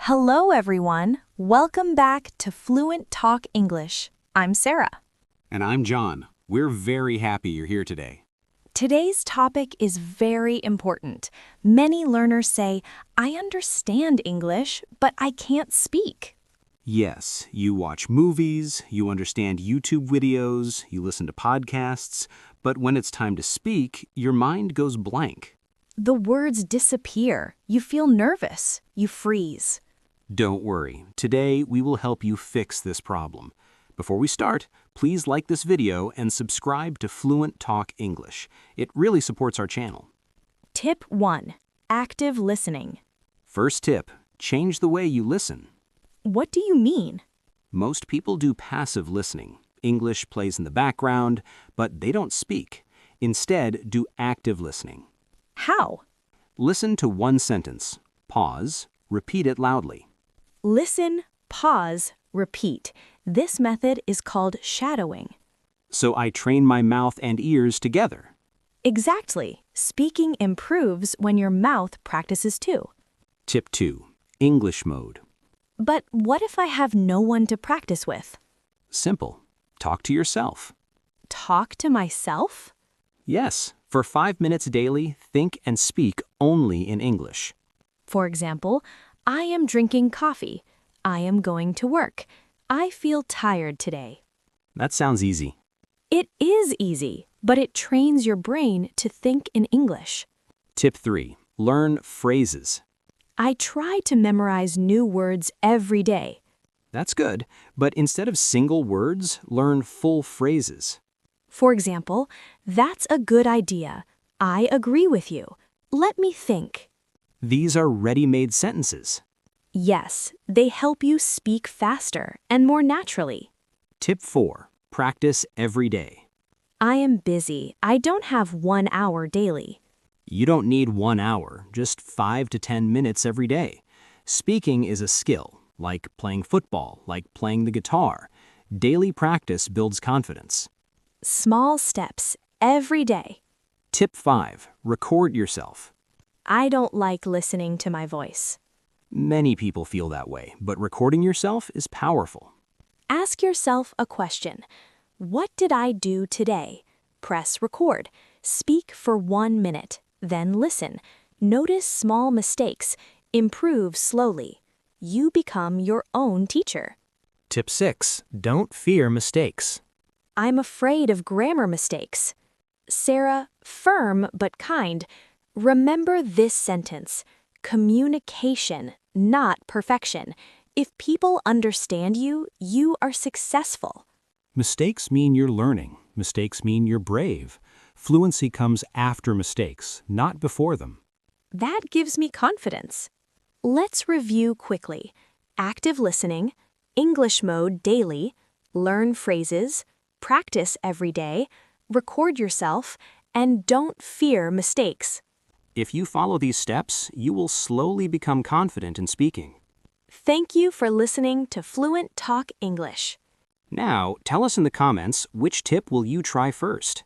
Hello, everyone. Welcome back to Fluent Talk English. I'm Sarah. And I'm John. We're very happy you're here today. Today's topic is very important. Many learners say, I understand English, but I can't speak. Yes, you watch movies, you understand YouTube videos, you listen to podcasts, but when it's time to speak, your mind goes blank. The words disappear. You feel nervous. You freeze. Don't worry. Today, we will help you fix this problem. Before we start, please like this video and subscribe to Fluent Talk English. It really supports our channel. Tip 1. Active listening. First tip, change the way you listen. What do you mean? Most people do passive listening. English plays in the background, but they don't speak. Instead, do active listening. How? Listen to one sentence, pause, repeat it loudly. Listen, pause, repeat. This method is called shadowing. So I train my mouth and ears together. Exactly. Speaking improves when your mouth practices too. Tip 2, English mode. But what if I have no one to practice with? Simple. Talk to yourself. Talk to myself? Yes, for 5 minutes daily, think and speak only in English. For example, I am drinking coffee. I am going to work. I feel tired today. That sounds easy. It is easy, but it trains your brain to think in English. Tip 3, learn phrases. I try to memorize new words every day. That's good, but instead of single words, learn full phrases. For example, that's a good idea. I agree with you. Let me think. These are ready-made sentences. Yes, they help you speak faster and more naturally. Tip 4, practice every day. I am busy. I don't have 1 hour daily. You don't need 1 hour, just 5 to 10 minutes every day. Speaking is a skill, like playing football, like playing the guitar. Daily practice builds confidence. Small steps every day. Tip 5, record yourself. I don't like listening to my voice. Many people feel that way, but recording yourself is powerful. Ask yourself a question. What did I do today? Press record. Speak for 1 minute. Then listen. Notice small mistakes. Improve slowly. You become your own teacher. Tip 6, don't fear mistakes. I'm afraid of grammar mistakes. Sarah, firm but kind. Remember this sentence. Communication, not perfection. If people understand you, you are successful. Mistakes mean you're learning. Mistakes mean you're brave. Fluency comes after mistakes, not before them. That gives me confidence. Let's review quickly. Active listening, English mode daily, learn phrases, practice every day, record yourself, and don't fear mistakes. If you follow these steps, you will slowly become confident in speaking. Thank you for listening to Fluent Talk English. Now, tell us in the comments which tip will you try first.